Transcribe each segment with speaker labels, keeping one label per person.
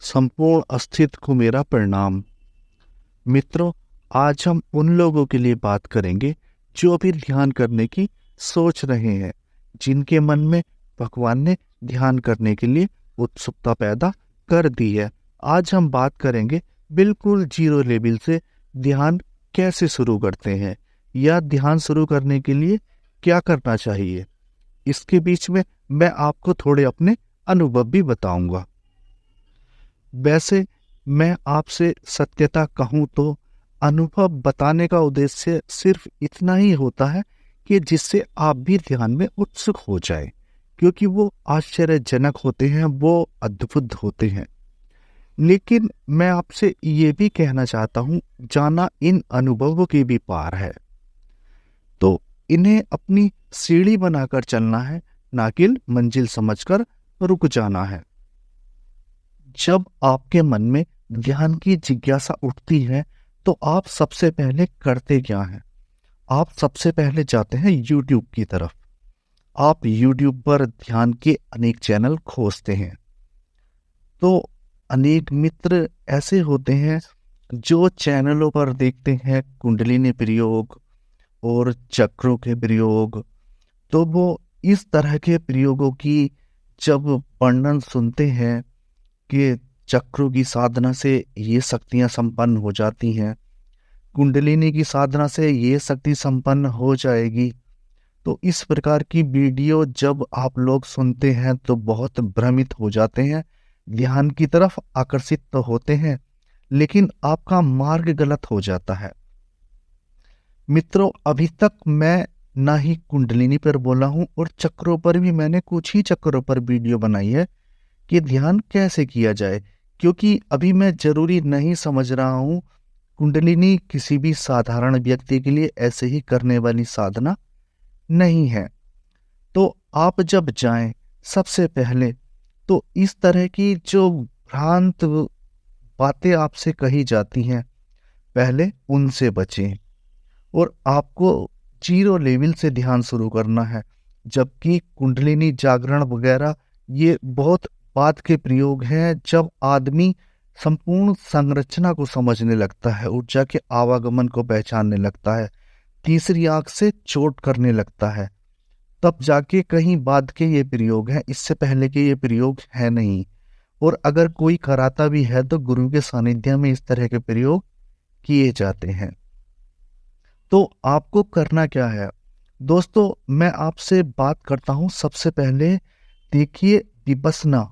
Speaker 1: संपूर्ण अस्तित्व को मेरा प्रणाम। मित्रों, आज हम उन लोगों के लिए बात करेंगे जो अभी ध्यान करने की सोच रहे हैं, जिनके मन में भगवान ने ध्यान करने के लिए उत्सुकता पैदा कर दी है। आज हम बात करेंगे बिल्कुल जीरो लेवल से ध्यान कैसे शुरू करते हैं या ध्यान शुरू करने के लिए क्या करना चाहिए। इसके बीच में मैं आपको थोड़े अपने अनुभव भी बताऊंगा। वैसे मैं आपसे सत्यता कहूँ तो अनुभव बताने का उद्देश्य सिर्फ इतना ही होता है कि जिससे आप भी ध्यान में उत्सुक हो जाए, क्योंकि वो आश्चर्यजनक होते हैं, वो अद्भुत होते हैं। लेकिन मैं आपसे ये भी कहना चाहता हूँ, जाना इन अनुभवों के भी पार है, तो इन्हें अपनी सीढ़ी बनाकर चलना है, ना कि मंजिल समझकर रुक जाना है। जब आपके मन में ध्यान की जिज्ञासा उठती है तो आप सबसे पहले करते क्या हैं? आप सबसे पहले जाते हैं YouTube की तरफ। आप YouTube पर ध्यान के अनेक चैनल खोजते हैं, तो अनेक मित्र ऐसे होते हैं जो चैनलों पर देखते हैं कुंडलिनी प्रयोग और चक्रों के प्रयोग। तो वो इस तरह के प्रयोगों की जब वर्णन सुनते हैं कि चक्रों की साधना से ये शक्तियां संपन्न हो जाती हैं, कुंडलिनी की साधना से ये शक्ति संपन्न हो जाएगी, तो इस प्रकार की वीडियो जब आप लोग सुनते हैं तो बहुत भ्रमित हो जाते हैं, ध्यान की तरफ आकर्षित तो होते हैं, लेकिन आपका मार्ग गलत हो जाता है। मित्रों, अभी तक मैं ना ही कुंडलिनी पर बोला हूं और चक्रों पर भी मैंने कुछ ही चक्रों पर वीडियो बनाई है कि ध्यान कैसे किया जाए, क्योंकि अभी मैं जरूरी नहीं समझ रहा हूं कुंडलिनी किसी भी साधारण व्यक्ति के लिए ऐसे ही करने वाली साधना नहीं है। तो आप जब जाएं सबसे पहले तो इस तरह की जो भ्रांत बातें आपसे कही जाती हैं, पहले उनसे बचें और आपको जीरो लेवल से ध्यान शुरू करना है। जबकि कुंडलिनी जागरण वगैरह ये बहुत बाद के प्रयोग हैं, जब आदमी संपूर्ण संरचना को समझने लगता है, ऊर्जा के आवागमन को पहचानने लगता है, तीसरी आंख से चोट करने लगता है, तब जाके कहीं बाद के ये प्रयोग हैं, इससे पहले के ये प्रयोग है नहीं। और अगर कोई कराता भी है तो गुरु के सानिध्य में इस तरह के प्रयोग किए जाते हैं। तो आपको करना क्या है दोस्तों, मैं आपसे बात करता हूं। सबसे पहले देखिए, विपश्यना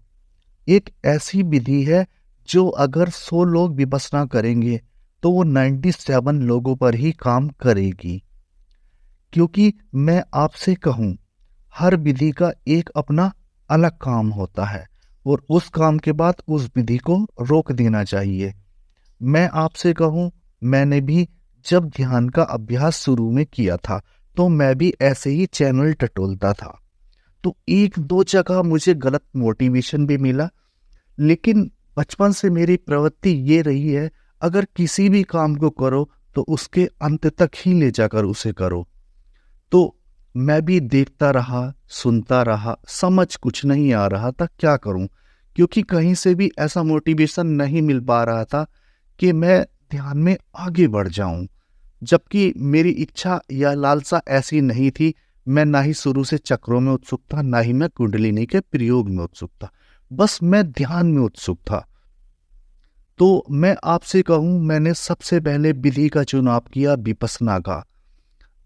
Speaker 1: एक ऐसी विधि है जो अगर 100 लोग विपश्यना करेंगे तो वो 97 लोगों पर ही काम करेगी। क्योंकि मैं आपसे कहूं, हर विधि का एक अपना अलग काम होता है और उस काम के बाद उस विधि को रोक देना चाहिए। मैं आपसे कहूं, मैंने भी जब ध्यान का अभ्यास शुरू में किया था तो मैं भी ऐसे ही चैनल टटोलता था, तो एक दो जगह मुझे गलत मोटिवेशन भी मिला, लेकिन बचपन से मेरी प्रवृत्ति ये रही है, अगर किसी भी काम को करो तो उसके अंत तक ही ले जाकर उसे करो। तो मैं भी देखता रहा, सुनता रहा, समझ कुछ नहीं आ रहा था क्या करूं, क्योंकि कहीं से भी ऐसा मोटिवेशन नहीं मिल पा रहा था कि मैं ध्यान में आगे बढ़ जाऊं। जबकि मेरी इच्छा या लालसा ऐसी नहीं थी। मैं ना ही शुरू से चक्रों में उत्सुक था, ना ही मैं कुंडलिनी के प्रयोग में उत्सुक था, बस मैं ध्यान में उत्सुक था। तो मैं आपसे कहूं, मैंने सबसे पहले विधि का चुनाव किया विपश्यना का।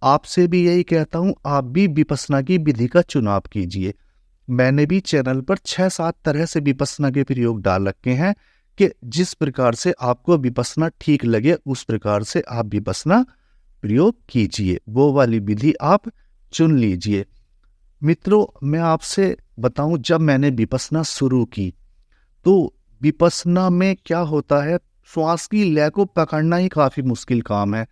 Speaker 1: आपसे भी यही कहता हूं, आप भी विपश्यना की विधि का चुनाव कीजिए। मैंने भी चैनल पर 6-7 तरह से विपश्यना के प्रयोग डाल रखे हैं कि जिस प्रकार से आपको विपश्यना ठीक लगे उस प्रकार से आप विपश्यना प्रयोग कीजिए, वो वाली विधि आप चुन लीजिए। मित्रों, मैं आपसे बताऊं, जब मैंने विपश्यना शुरू की तो विपश्यना में क्या होता है, श्वास की लय को पकड़ना ही काफी मुश्किल काम है।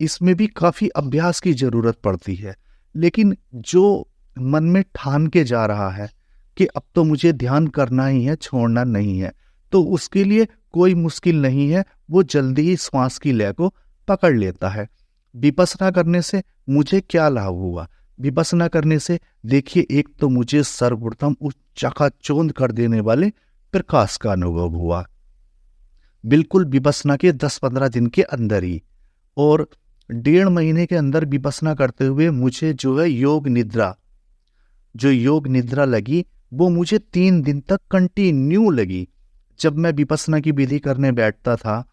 Speaker 1: इसमें भी काफी अभ्यास की जरूरत पड़ती है। लेकिन जो मन में ठान के जा रहा है कि अब तो मुझे ध्यान करना ही है, छोड़ना नहीं है, तो उसके लिए कोई मुश्किल नहीं है, वो जल्दी ही श्वास की लय को पकड़ लेता है। विपश्यना करने से मुझे क्या लाभ हुआ? विपश्यना करने से देखिए, एक तो मुझे सर्वप्रथम उस चकाचौंध कर देने वाले प्रकाश का अनुभव हुआ, बिल्कुल विपश्यना के 10-15 दिन के अंदर ही। और 1.5 महीने के अंदर विपश्यना करते हुए मुझे जो है योग निद्रा लगी, वो मुझे 3 दिन तक कंटिन्यू लगी। जब मैं विपश्यना की विधि करने बैठता था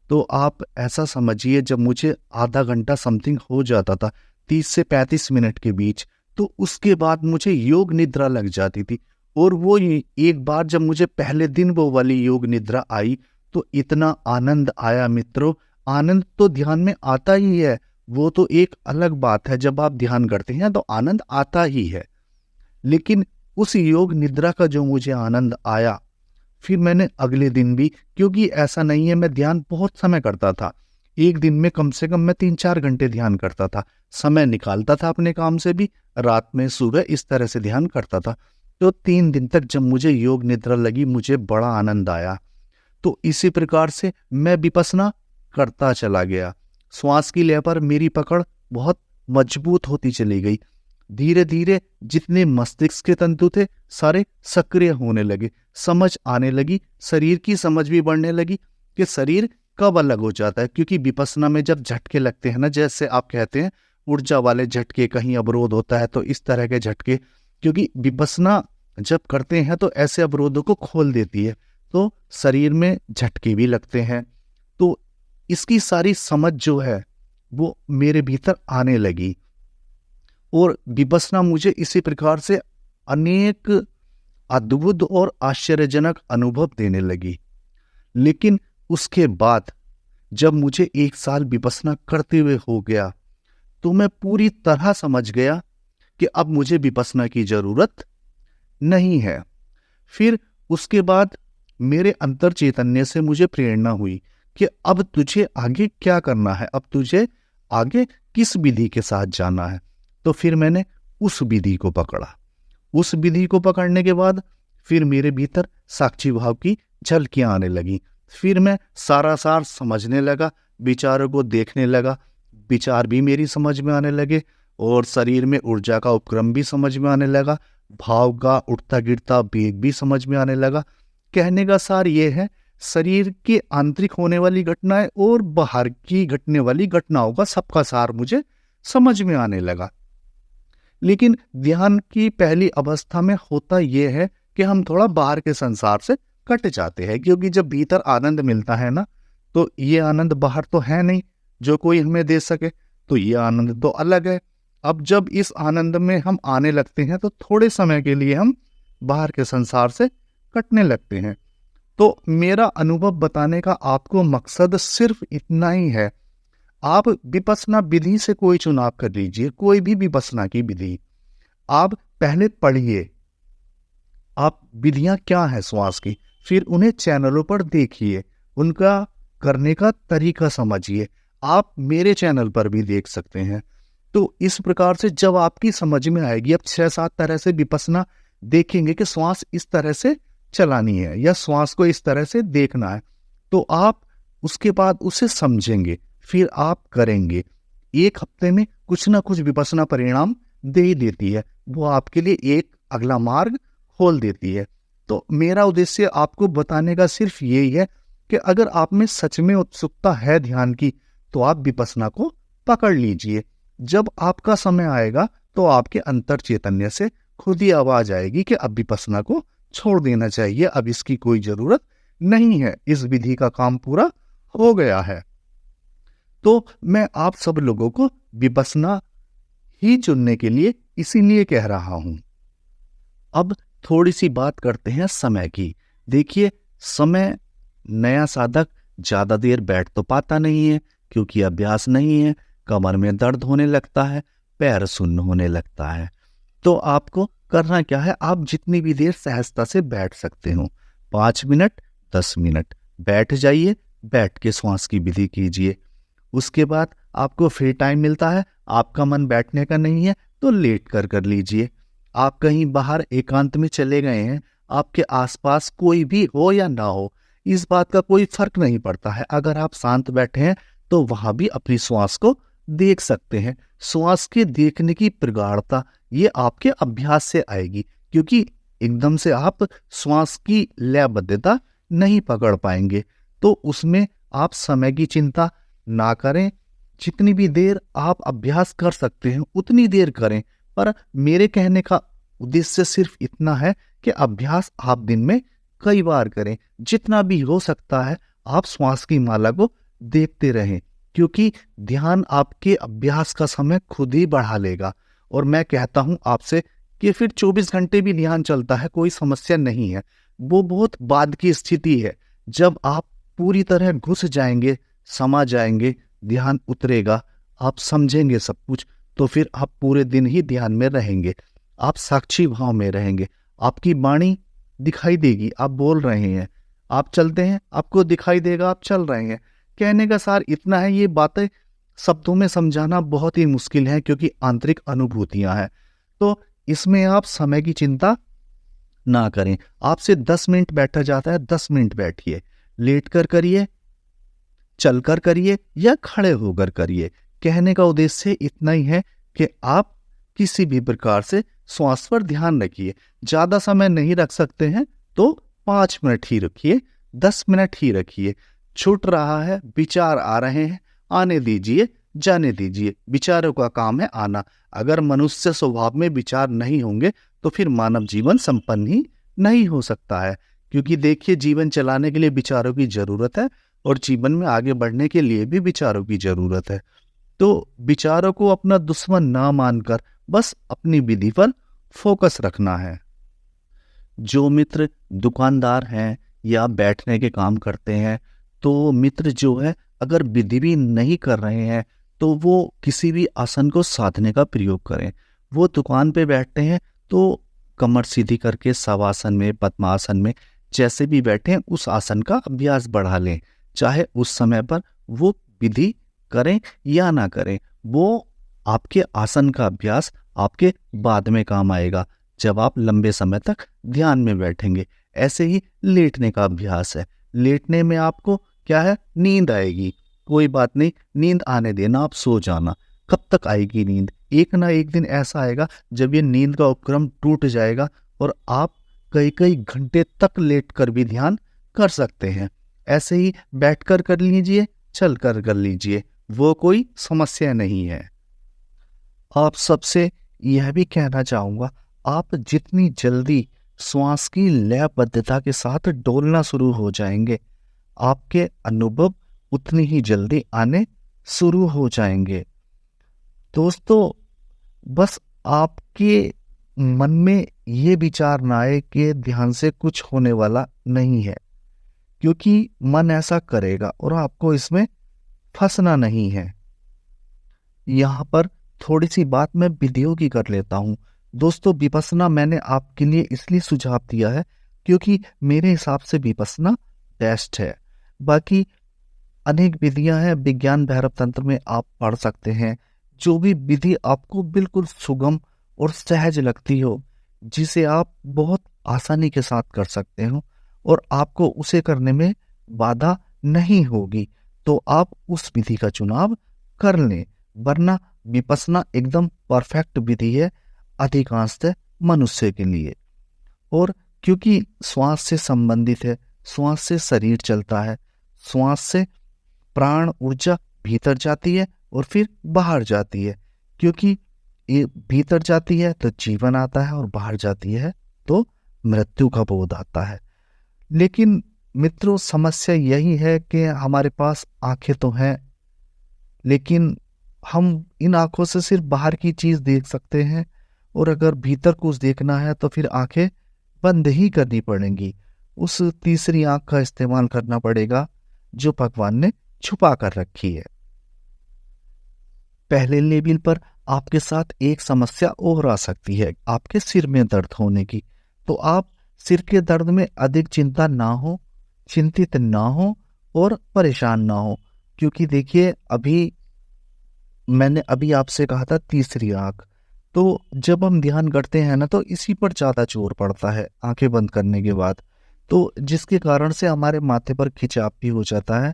Speaker 1: तो आप ऐसा समझिए, जब मुझे आधा घंटा समथिंग हो जाता था, 30 से 35 मिनट के बीच, तो उसके बाद मुझे योग निद्रा लग जाती थी। और वो एक बार जब मुझे पहले दिन वो वाली योग निद्रा आई तो इतना आनंद आया मित्रों। आनंद तो ध्यान में आता ही है, वो तो एक अलग बात है, जब आप ध्यान करते हैं तो आनंद आता ही है। लेकिन उस योग निद्रा का जो मुझे आनंद आया, फिर मैंने अगले दिन भी, क्योंकि ऐसा नहीं है मैं ध्यान बहुत समय करता था, एक दिन में कम से कम मैं 3-4 घंटे ध्यान करता था, समय निकालता था अपने काम से भी, रात में सुबह इस तरह से ध्यान करता था। तो 3 दिन तक जब मुझे योग निद्रा लगी, मुझे बड़ा आनंद आया। तो इसी प्रकार से मैं विपश्यना करता चला गया। श्वास की लय पर मेरी पकड़ बहुत मजबूत होती चली गई। धीरे धीरे जितने मस्तिष्क के तंतु थे सारे सक्रिय होने लगे, समझ आने लगी, शरीर की समझ भी बढ़ने लगी कि शरीर कब अलग हो जाता है। क्योंकि विपश्यना में जब झटके लगते हैं ना, जैसे आप कहते हैं ऊर्जा वाले झटके, कहीं अवरोध होता है तो इस तरह के झटके, क्योंकि विपश्यना जब करते हैं तो ऐसे अवरोधों को खोल देती है, तो शरीर में झटके भी लगते हैं। तो इसकी सारी समझ जो है वो मेरे भीतर आने लगी और विपश्यना मुझे इसी प्रकार से अनेक अद्भुत और आश्चर्यजनक अनुभव देने लगी। लेकिन उसके बाद जब मुझे 1 साल विपश्यना करते हुए हो गया तो मैं पूरी तरह समझ गया कि अब मुझे विपश्यना की जरूरत नहीं है। फिर उसके बाद मेरे अंतर चैतन्य से मुझे प्रेरणा हुई कि अब तुझे आगे क्या करना है, अब तुझे आगे किस विधि के साथ जाना है। तो फिर मैंने उस विधि को पकड़ा। उस विधि को पकड़ने के बाद फिर मेरे भीतर साक्षी भाव की झलकियां आने लगी। फिर मैं सारा सार समझने लगा, विचारों को देखने लगा, विचार भी मेरी समझ में आने लगे और शरीर में ऊर्जा का उपक्रम भी समझ में आने लगा, भाव का उठता गिरता वेग भी समझ में आने लगा। कहने का सार ये है, शरीर के आंतरिक होने वाली घटनाएं और बाहर की घटने वाली घटनाओं का सबका सार मुझे समझ में आने लगा। लेकिन ध्यान की पहली अवस्था में होता यह है कि हम थोड़ा बाहर के संसार से कट जाते हैं, क्योंकि जब भीतर आनंद मिलता है ना, तो ये आनंद बाहर तो है नहीं जो कोई हमें दे सके, तो ये आनंद तो अलग है। अब जब इस आनंद में हम आने लगते हैं तो थोड़े समय के लिए हम बाहर के संसार से कटने लगते हैं। तो मेरा अनुभव बताने का आपको मकसद सिर्फ इतना ही है। आप विपश्यना विधि से कोई चुनाव कर लीजिए, कोई भी विपश्यना की विधि आप पहले पढ़िए, आप विधियां क्या है श्वास की, फिर उन्हें चैनलों पर देखिए, उनका करने का तरीका समझिए। आप मेरे चैनल पर भी देख सकते हैं। तो इस प्रकार से जब आपकी समझ में आएगी, अब 6-7 तरह से विपश्यना देखेंगे कि श्वास इस तरह से चलानी है या श्वास को इस तरह से देखना है, तो आप उसके बाद उसे समझेंगे, फिर आप करेंगे। 1 हफ्ते में कुछ ना कुछ विपश्यना परिणाम दे ही देती है, वो आपके लिए एक अगला मार्ग खोल देती है। तो मेरा उद्देश्य आपको बताने का सिर्फ यही है कि अगर आप में सच में उत्सुकता है ध्यान की, तो आप विपश्यना को पकड़ लीजिए। जब आपका समय आएगा तो आपके अंतर चैतन्य से खुद ही आवाज आएगी कि अब विपश्यना को छोड़ देना चाहिए, अब इसकी कोई जरूरत नहीं है, इस विधि का काम पूरा हो गया है। तो मैं आप सब लोगों को विपश्यना ही चुनने के लिए इसीलिए कह रहा हूं। अब थोड़ी सी बात करते हैं समय की। देखिए, समय नया साधक ज्यादा देर बैठ तो पाता नहीं है, क्योंकि अभ्यास नहीं है, कमर में दर्द होने लगता है, पैर सुन्न होने लगता है। तो आपको करना क्या है, आप जितनी भी देर सहजता से बैठ सकते हो, 5 मिनट 10 मिनट बैठ जाइए, बैठ के श्वास की विधि कीजिए। उसके बाद आपको फ्री टाइम मिलता है, आपका मन बैठने का नहीं है तो लेट कर लीजिए। आप कहीं बाहर एकांत में चले गए हैं, आपके आसपास कोई भी हो या ना हो, इस बात का कोई फर्क नहीं पड़ता है। अगर आप शांत बैठे हैं तो वहां भी अपनी श्वास को देख सकते हैं। श्वास के देखने की प्रगाढ़ता ये आपके अभ्यास से आएगी, क्योंकि एकदम से आप श्वास की लयबद्धता नहीं पकड़ पाएंगे। तो उसमें आप समय की चिंता ना करें। जितनी भी देर आप अभ्यास कर सकते हैं उतनी देर करें। पर मेरे कहने का उद्देश्य सिर्फ इतना है कि अभ्यास आप दिन में कई बार करें। जितना भी हो सकता है आप श्वास की माला को देखते रहें, क्योंकि ध्यान आपके अभ्यास का समय खुद ही बढ़ा लेगा। और मैं कहता हूं आपसे कि फिर 24 घंटे भी ध्यान चलता है, कोई समस्या नहीं है। वो बहुत बाद की स्थिति है। जब आप पूरी तरह घुस जाएंगे, समा जाएंगे, ध्यान उतरेगा, आप समझेंगे सब कुछ, तो फिर आप पूरे दिन ही ध्यान में रहेंगे। आप साक्षी भाव में रहेंगे। आपकी वाणी दिखाई देगी, आप बोल रहे हैं। आप चलते हैं, आपको दिखाई देगा आप चल रहे हैं। कहने का सार इतना है, ये बातें शब्दों में समझाना बहुत ही मुश्किल है, क्योंकि आंतरिक अनुभूतियां हैं। तो इसमें आप समय की चिंता ना करें। आपसे 10 मिनट बैठा जाता है, 10 मिनट बैठिए। लेट कर करिए, चलकर करिए या खड़े होकर करिए। कहने का उद्देश्य इतना ही है कि आप किसी भी प्रकार से श्वास पर ध्यान रखिए। ज्यादा समय नहीं रख सकते हैं तो 5 मिनट ही रखिए, 10 मिनट ही रखिए। छूट रहा है, विचार आ रहे हैं, आने दीजिए, जाने दीजिए। विचारों का काम है आना। अगर मनुष्य स्वभाव में विचार नहीं होंगे तो फिर मानव जीवन संपन्न ही नहीं हो सकता है। क्योंकि देखिए, जीवन चलाने के लिए विचारों की जरूरत है और जीवन में आगे बढ़ने के लिए भी विचारों की जरूरत है। तो विचारों को अपना दुश्मन ना मानकर बस अपनी विधि पर फोकस रखना है। जो मित्र दुकानदार हैं या बैठने के काम करते हैं, तो मित्र जो है अगर विधि भी नहीं कर रहे हैं तो वो किसी भी आसन को साधने का प्रयोग करें। वो दुकान पे बैठते हैं तो कमर सीधी करके शवासन में, पद्मासन में जैसे भी बैठे उस आसन का अभ्यास बढ़ा लें। चाहे उस समय पर वो विधि करें या ना करें, वो आपके आसन का अभ्यास आपके बाद में काम आएगा, जब आप लंबे समय तक ध्यान में बैठेंगे। ऐसे ही लेटने का अभ्यास है। लेटने में आपको क्या है, नींद आएगी। कोई बात नहीं, नींद आने देना, आप सो जाना। कब तक आएगी नींद? एक ना एक दिन ऐसा आएगा जब ये नींद का उपक्रम टूट जाएगा और आप कई कई घंटे तक लेट कर भी ध्यान कर सकते हैं। ऐसे ही बैठकर कर लीजिए, चल कर लीजिए, वो कोई समस्या नहीं है। आप सबसे यह भी कहना चाहूंगा, आप जितनी जल्दी श्वास की लयबद्धता के साथ डोलना शुरू हो जाएंगे, आपके अनुभव उतनी ही जल्दी आने शुरू हो जाएंगे। दोस्तों, बस आपके मन में ये विचार ना आए कि ध्यान से कुछ होने वाला नहीं है, क्योंकि मन ऐसा करेगा और आपको इसमें फंसना नहीं है। यहाँ पर थोड़ी सी बात मैं विधियों की कर लेता हूँ। दोस्तों, विपस्सना मैंने आपके लिए इसलिए सुझाव दिया है क्योंकि मेरे हिसाब से विपस्सना बेस्ट है। बाकी अनेक विधियां हैं, विज्ञान भैरव तंत्र में आप पढ़ सकते हैं। जो भी विधि आपको बिल्कुल सुगम और सहज लगती हो, जिसे आप बहुत आसानी के साथ कर सकते हो और आपको उसे करने में बाधा नहीं होगी, तो आप उस विधि का चुनाव कर लें। वरना विपस्सना एकदम परफेक्ट विधि है अधिकांशतः मनुष्य के लिए। और क्योंकि श्वास से संबंधित है, श्वास से शरीर चलता है, श्वास से प्राण ऊर्जा भीतर जाती है और फिर बाहर जाती है। क्योंकि ये भीतर जाती है तो जीवन आता है और बाहर जाती है तो मृत्यु का बोध आता है। लेकिन मित्रों, समस्या यही है कि हमारे पास आंखें तो हैं, लेकिन हम इन आंखों से सिर्फ बाहर की चीज देख सकते हैं, और अगर भीतर कुछ देखना है तो फिर आंखें बंद ही करनी पड़ेंगी। उस तीसरी आंख का इस्तेमाल करना पड़ेगा जो भगवान ने छुपा कर रखी है। पहले लेवल पर आपके साथ एक समस्या और आ सकती है, आपके सिर में दर्द होने की। तो आप सिर के दर्द में अधिक चिंता ना हो, चिंतित ना हो और परेशान ना हो। क्योंकि देखिए, मैंने अभी आपसे कहा था तीसरी आंख, तो जब हम ध्यान करते हैं ना तो इसी पर ज्यादा जोर पड़ता है आंखें बंद करने के बाद, तो जिसके कारण से हमारे माथे पर खिंचाव भी हो जाता है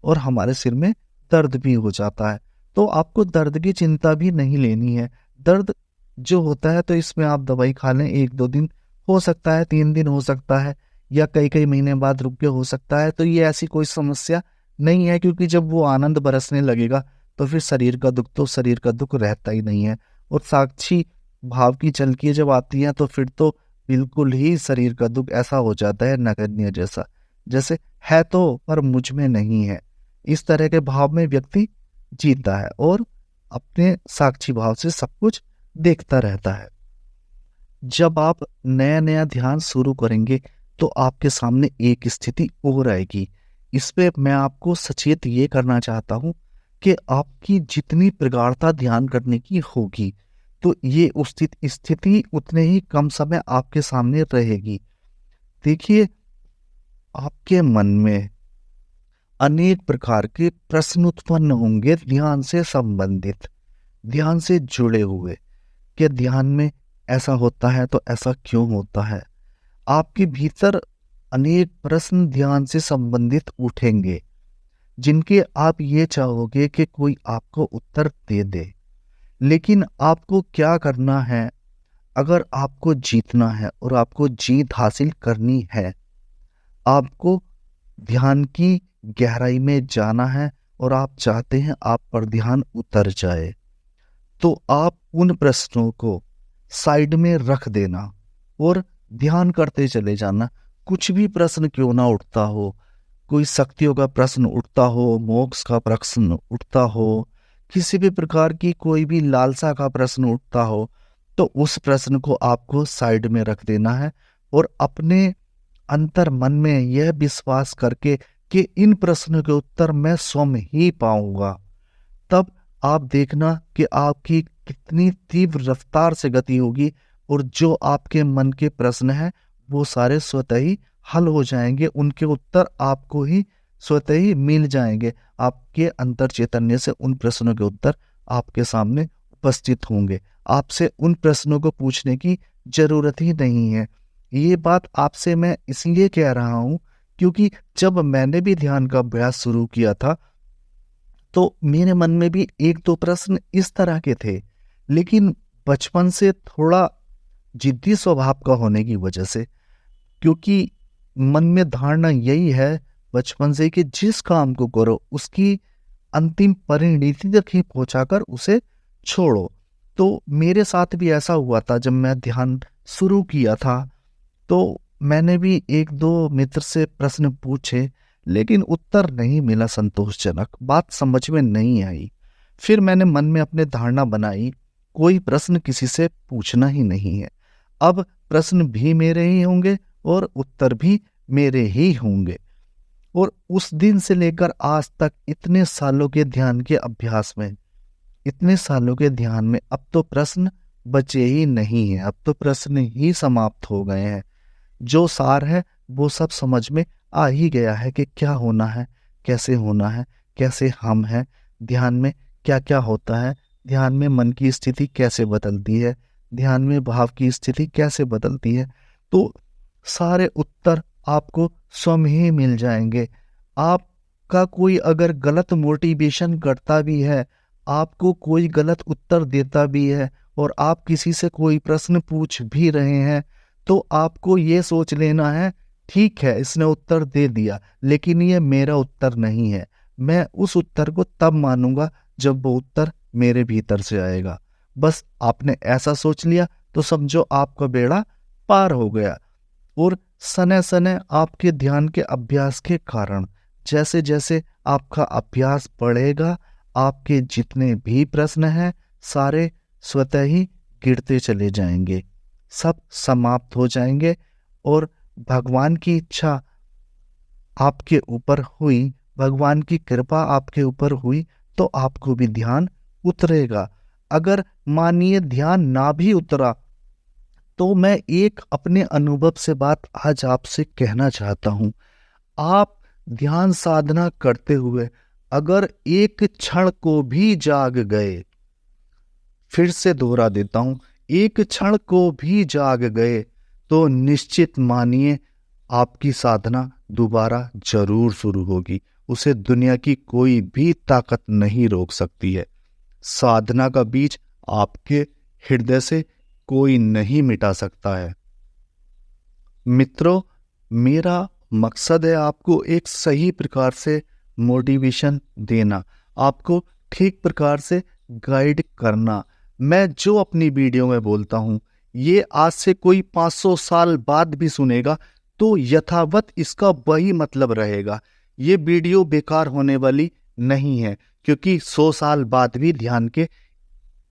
Speaker 1: और हमारे सिर में दर्द भी हो जाता है। तो आपको दर्द की चिंता भी नहीं लेनी है। दर्द जो होता है तो इसमें आप दवाई खा लें, 1-2 दिन हो सकता है 3 दिन हो सकता है, या कई कई महीने बाद रुक के हो सकता है। तो ये ऐसी कोई समस्या नहीं है, क्योंकि जब वो आनंद बरसने लगेगा तो फिर शरीर का दुख तो शरीर का दुख रहता ही नहीं है। और साक्षी भाव की झलकियाँ जब आती हैं तो फिर तो बिल्कुल ही शरीर का दुख ऐसा हो जाता है नगण्य जैसा, जैसे है तो पर मुझ में नहीं है। इस तरह के भाव में व्यक्ति जीता है और अपने साक्षी भाव से सब कुछ देखता रहता है। जब आप नया नया ध्यान शुरू करेंगे तो आपके सामने एक स्थिति और आएगी। इस पे मैं आपको सचेत ये करना चाहता हूँ कि आपकी जितनी प्रगाढ़ता ध्यान करने की होगी तो ये उस स्थिति उतने ही कम समय आपके सामने रहेगी। देखिए, आपके मन में अनेक प्रकार के प्रश्न उत्पन्न होंगे ध्यान से संबंधित, ध्यान से जुड़े हुए, कि ध्यान में ऐसा होता है तो ऐसा क्यों होता है। आपके भीतर अनेक प्रश्न ध्यान से संबंधित उठेंगे जिनके आप ये चाहोगे कि कोई आपको उत्तर दे दे। लेकिन आपको क्या करना है? अगर आपको जीतना है और आपको जीत हासिल करनी है, आपको ध्यान की गहराई में जाना है और आप चाहते हैं आप पर ध्यान उतर जाए, तो आप उन प्रश्नों को साइड में रख देना और ध्यान करते चले जाना। कुछ भी प्रश्न क्यों ना उठता हो, कोई शक्तियों का प्रश्न उठता हो, मोक्ष का प्रश्न उठता हो, किसी भी प्रकार की कोई भी लालसा का प्रश्न उठता हो, तो उस प्रश्न को आपको साइड में रख देना है और अपने अंतर मन में यह विश्वास करके कि इन प्रश्नों के उत्तर मैं स्वयं ही पाऊंगा, तब आप देखना कि आपकी कितनी तीव्र रफ्तार से गति होगी और जो आपके मन के प्रश्न हैं वो सारे स्वतः ही हल हो जाएंगे। उनके उत्तर आपको ही स्वतः ही मिल जाएंगे। आपके अंतर चैतन्य से उन प्रश्नों के उत्तर आपके सामने उपस्थित होंगे। आपसे उन प्रश्नों को पूछने की जरूरत ही नहीं है। ये बात आपसे मैं इसलिए कह रहा हूं क्योंकि जब मैंने भी ध्यान का अभ्यास शुरू किया था तो मेरे मन में भी एक दो प्रश्न इस तरह के थे, लेकिन बचपन से थोड़ा जिद्दी स्वभाव का होने की वजह से, क्योंकि मन में धारणा यही है बचपन से कि जिस काम को करो उसकी अंतिम परिणति तक ही पहुंचाकर उसे छोड़ो। तो मेरे साथ भी ऐसा हुआ था। जब मैं ध्यान शुरू किया था तो मैंने भी एक दो मित्र से प्रश्न पूछे, लेकिन उत्तर नहीं मिला संतोषजनक, बात समझ में नहीं आई। फिर मैंने मन में अपने धारणा बनाई, कोई प्रश्न किसी से पूछना ही नहीं है। अब प्रश्न भी मेरे ही होंगे और उत्तर भी मेरे ही होंगे। और उस दिन से लेकर आज तक इतने सालों के ध्यान के अभ्यास में, इतने सालों के ध्यान में अब तो प्रश्न बचे ही नहीं है, अब तो प्रश्न ही समाप्त हो गए हैं। जो सार है वो सब समझ में आ ही गया है कि क्या होना है, कैसे होना है, कैसे हम हैं, ध्यान में क्या क्या होता है, ध्यान में मन की स्थिति कैसे बदलती है, ध्यान में भाव की स्थिति कैसे बदलती है। तो सारे उत्तर आपको स्वयं ही मिल जाएंगे। आपका कोई अगर गलत मोटिवेशन करता भी है, आपको कोई गलत उत्तर देता भी है और आप किसी से कोई प्रश्न पूछ भी रहे हैं, तो आपको ये सोच लेना है ठीक है इसने उत्तर दे दिया, लेकिन ये मेरा उत्तर नहीं है। मैं उस उत्तर को तब मानूंगा जब वो उत्तर मेरे भीतर से आएगा। बस आपने ऐसा सोच लिया तो समझो आपका बेड़ा पार हो गया। और सने सने आपके ध्यान के अभ्यास के कारण जैसे जैसे आपका अभ्यास बढ़ेगा, आपके जितने भी प्रश्न हैं सारे स्वतः ही गिरते चले जाएंगे, सब समाप्त हो जाएंगे। और भगवान की इच्छा आपके ऊपर हुई, भगवान की कृपा आपके ऊपर हुई तो आपको भी ध्यान उतरेगा। अगर मानिए ध्यान ना भी उतरा तो मैं एक अपने अनुभव से बात आज आपसे कहना चाहता हूं। आप ध्यान साधना करते हुए अगर एक क्षण को भी जाग गए, फिर से दोहरा देता हूं, एक क्षण को भी जाग गए तो निश्चित मानिए आपकी साधना दोबारा जरूर शुरू होगी। उसे दुनिया की कोई भी ताकत नहीं रोक सकती है। साधना का बीज आपके हृदय से कोई नहीं मिटा सकता है। मित्रों, मेरा मकसद है आपको एक सही प्रकार से मोटिवेशन देना, आपको ठीक प्रकार से गाइड करना। मैं जो अपनी वीडियो में बोलता हूँ, ये आज से कोई 500 साल बाद भी सुनेगा तो यथावत इसका वही मतलब रहेगा। ये वीडियो बेकार होने वाली नहीं है, क्योंकि 100 साल बाद भी ध्यान के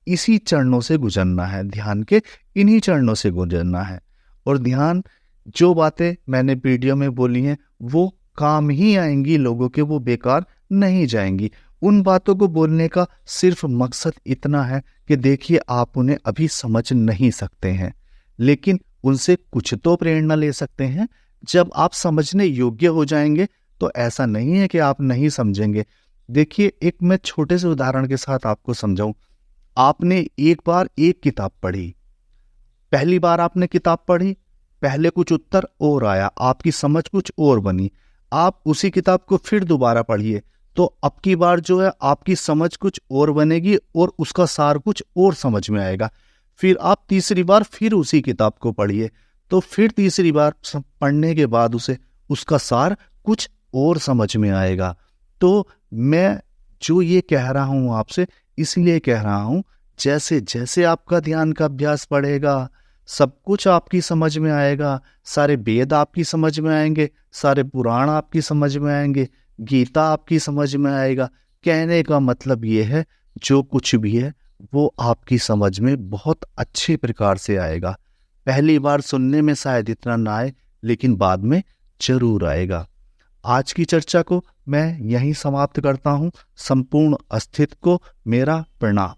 Speaker 1: इसी चरणों से गुजरना है, ध्यान के इन्हीं चरणों से गुजरना है। और ध्यान, जो बातें मैंने वीडियो में बोली हैं वो काम ही आएंगी लोगों के, वो बेकार नहीं जाएंगी। उन बातों को बोलने का सिर्फ मकसद इतना है कि देखिए, आप उन्हें अभी समझ नहीं सकते हैं, लेकिन उनसे कुछ तो प्रेरणा ले सकते हैं। जब आप समझने योग्य हो जाएंगे तो ऐसा नहीं है कि आप नहीं समझेंगे। देखिए, एक मैं छोटे से उदाहरण के साथ आपको समझाऊं। आपने एक बार एक किताब पढ़ी, पहली बार आपने किताब पढ़ी, पहले कुछ उत्तर और आया, आपकी समझ कुछ और बनी। आप उसी किताब को फिर दोबारा पढ़िए, तो अब की बार जो है आपकी समझ कुछ और बनेगी और उसका सार कुछ और समझ में आएगा। फिर आप तीसरी बार फिर उसी किताब को पढ़िए, तो फिर तीसरी बार पढ़ने के बाद उसका सार कुछ और समझ में आएगा। तो मैं जो ये कह रहा हूं आपसे, इसलिए कह रहा हूं, जैसे जैसे आपका ध्यान का अभ्यास बढ़ेगा, सब कुछ आपकी समझ में आएगा। सारे वेद आपकी समझ में आएंगे, सारे पुराण आपकी समझ में आएंगे, गीता आपकी समझ में आएगा। कहने का मतलब ये है, जो कुछ भी है वो आपकी समझ में बहुत अच्छे प्रकार से आएगा। पहली बार सुनने में शायद इतना ना आए, लेकिन बाद में जरूर आएगा। आज की चर्चा को मैं यहीं समाप्त करता हूँ। संपूर्ण अस्तित्व को मेरा प्रणाम।